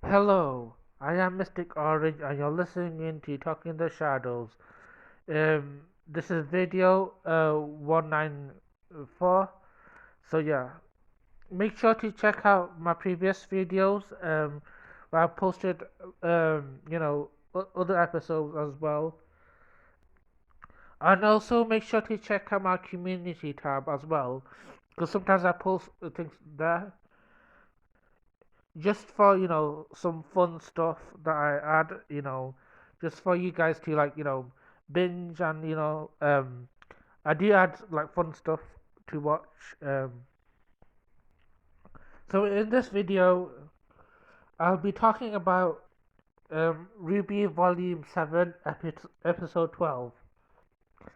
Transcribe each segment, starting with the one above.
Hello, I am Mystic Orange and you're listening into Talking the Shadows. This is video 194. So yeah, make sure to check out my previous videos where I posted other episodes as well. And also make sure to check out my community tab as well because sometimes I post things there just for some fun stuff that I add, just for you guys to binge and I do add like fun stuff to watch. So in this video, I'll be talking about RWBY Volume 7, Episode 12.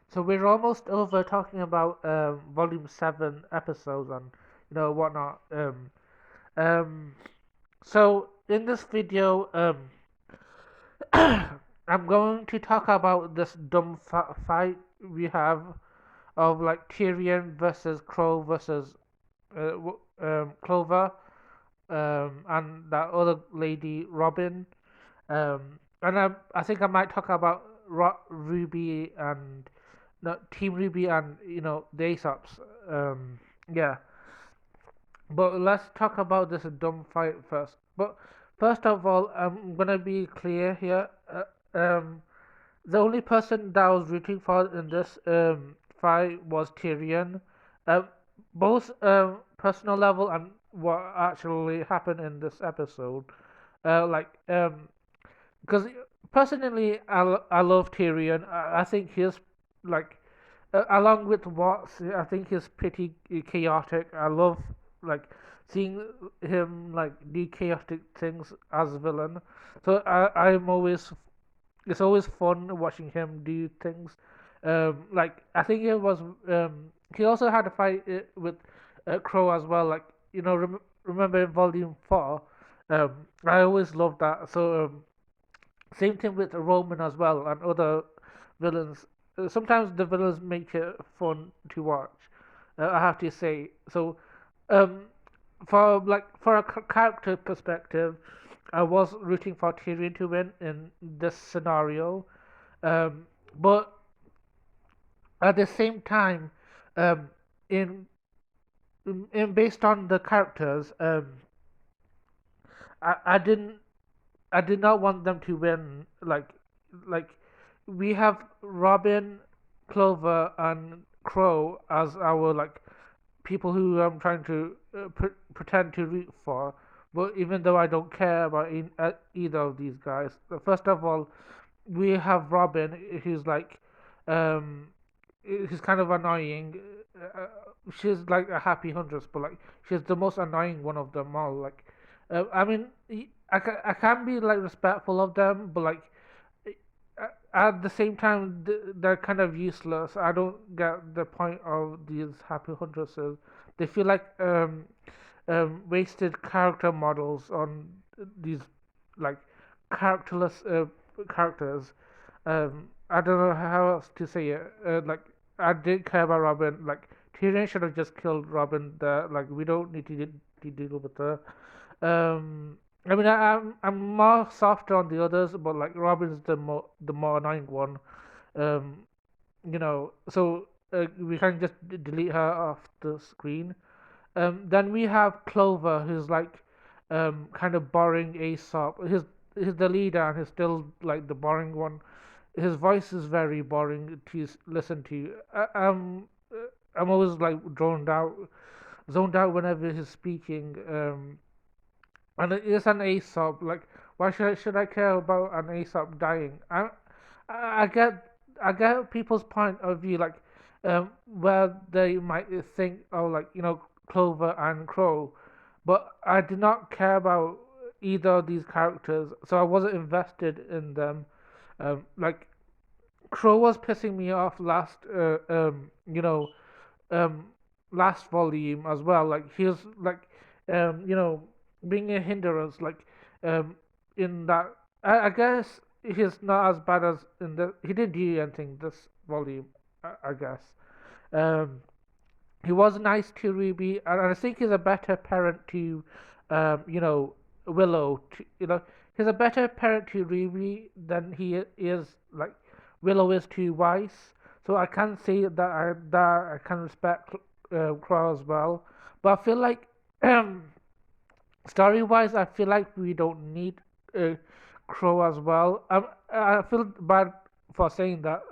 So we're almost over talking about Volume 7 episodes and whatnot. Um, so in this video, I'm going to talk about this dumb fight we have of like Tyrion versus Crow versus Clover, and that other lady Robin. And I think I might talk about Ruby and no, Team Ruby and the Aesops. Yeah, but let's talk about this dumb fight first. But first of all, I'm gonna be clear here. The only person that I was rooting for in this fight was Tyrion. Um, both personal level and what actually happened in this episode. Because personally, I love Tyrion. I think he's like, along with Watts, I think he's pretty chaotic. I love like seeing him like do chaotic things as a villain. So I'm always it's always fun watching him do things. Like I think it was he also had a fight with Crow as well. Like remember in Volume 4, I always loved that. So same thing with Roman as well and other villains. Sometimes the villains make it fun to watch. I have to say. So um, for a character perspective, I was rooting for Tyrion to win in this scenario, um, but at the same time, um, in in based on the characters, I didn't I did not want them to win. Like we have Robin, Clover, and Crow as our like people who I'm trying to pretend to root for. But even though I don't care about either of these guys, first of all, we have Robin, who's like, um, who's kind of annoying. She's like a happy huntress, but like she's the most annoying one of them all. Like, I mean, I can be like respectful of them, but like at the same time, they're kind of useless. I don't get the point of these happy huntresses. They feel like wasted character models on these like characterless characters. I don't know how else to say it. Like I didn't care about Robin. Like Tyrion should have just killed Robin. There, like we don't need to deal with her. I mean, I'm more softer on the others, but like Robin's the more annoying one. Um, so we can just delete her off the screen. Then we have Clover, who's like kind of boring Aesop. He's the leader, and he's still like the boring one. His voice is very boring to listen to. I'm always like zoned out whenever he's speaking. And it is an Aesop. Like, why should I care about an Aesop dying? I I get people's point of view, like, where they might think, oh, like Clover and Crow, but I did not care about either of these characters, so I wasn't invested in them. Like Crow was pissing me off um, last volume as well. Like he was like, being a hindrance. Like, um, in that, I guess he's not as bad as in the. He didn't do anything this volume. I guess. Um, he was nice to Ruby, and I think he's a better parent to, um, you know, Willow. He's a better parent to Ruby than he is like Willow is to Weiss. So I can say that I can respect Crow as well. But I feel like um, story wise, I feel like we don't need uh, Crow as well. I feel bad for saying that.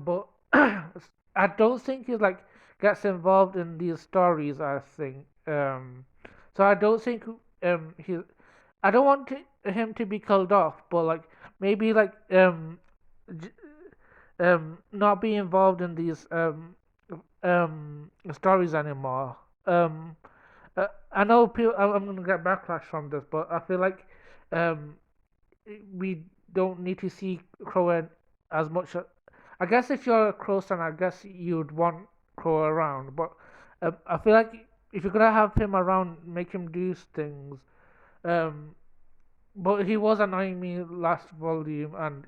But I don't think he like gets involved in these stories. I think so. I don't think he. I don't want him to be killed off, but like maybe like j- not be involved in these stories anymore. I know people. I'm gonna get backlash from this, but I feel like um we don't need to see Crow as much. I guess if you're a Crow fan, I guess you'd want Crow around. But I feel like if you're gonna have him around, make him do things. Um, but he was annoying me last volume, and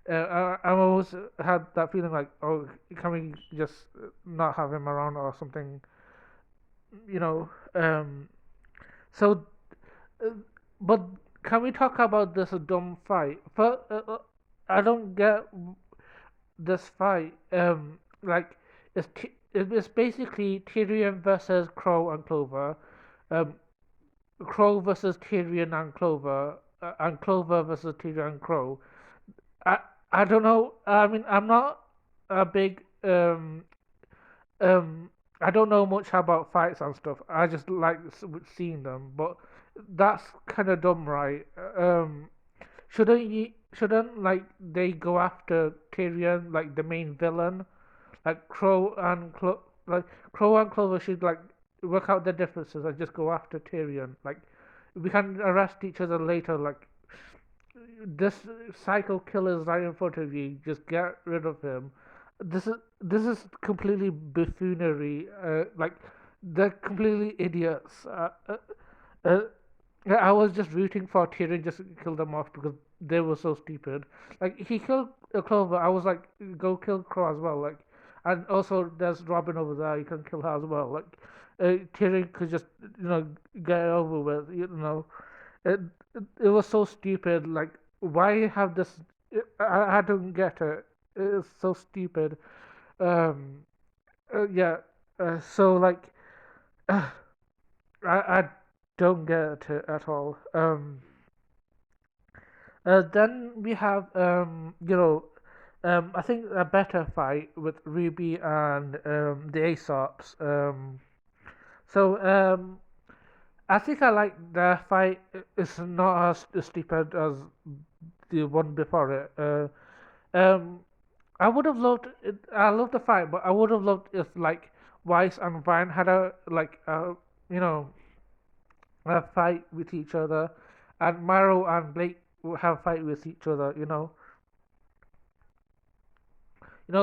I always had that feeling like, oh, can we just not have him around or something? You know. So, uh, but can we talk about this dumb fight? I don't get this fight. It's basically Tyrion versus Crow and Clover, um, Crow versus Tyrion and Clover versus Tyrion and Crow. I I don't know. I mean, I'm not a big um. I don't know much about fights and stuff. I just like seeing them, but that's kind of dumb, right? Shouldn't like they go after Tyrion, like the main villain? Like Crow and Clover should like work out the differences and just go after Tyrion. Like we can arrest each other later. Like this psycho killer is right in front of you. Just get rid of him. This is completely buffoonery. Like they're completely idiots. Uh, yeah, I was just rooting for Tyrion just to kill them off because they were so stupid. Like he killed Clover, I was like, go kill Crow as well. Like, and also there's Robin over there, you can kill her as well. Like, Tyrion could just get it over with. It was so stupid. Like, why have this? I don't get it. It's so stupid. Um, yeah. So like, I I don't get it at all. Then we have I think a better fight with Ruby and the Aesops. So I think I like the fight. It's not as stupid as the one before it. I would have loved it. I love the fight, but I would have loved if like Weiss and Vine had you know fight with each other, and Maro and Blake will have a fight with each other.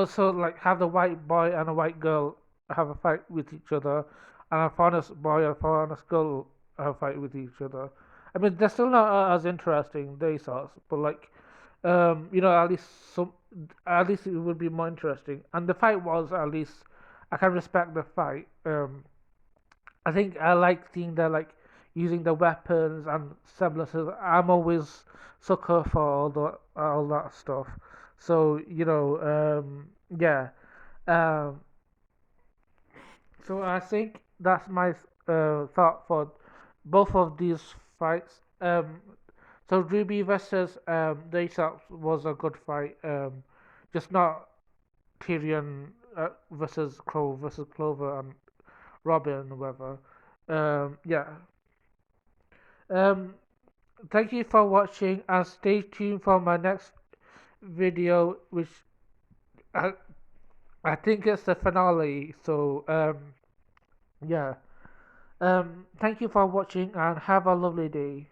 So like have the white boy and a white girl have a fight with each other, and a foreign boy and a foreign girl have a fight with each other. I mean, they're still not as interesting, they sorts, but like, at least it would be more interesting. And the fight was at least I can respect the fight. I think I like seeing the like using the weapons and semblances. I'm always sucker for all that stuff. So yeah. Um, so I think that's my thought for both of these fights. So Ruby versus Daysap was a good fight. Just not Tyrion versus Crow versus Clover and Robin or whatever. Yeah. Um, Thank you for watching and stay tuned for my next video, which I, I think it's the finale. So yeah. Thank you for watching and have a lovely day.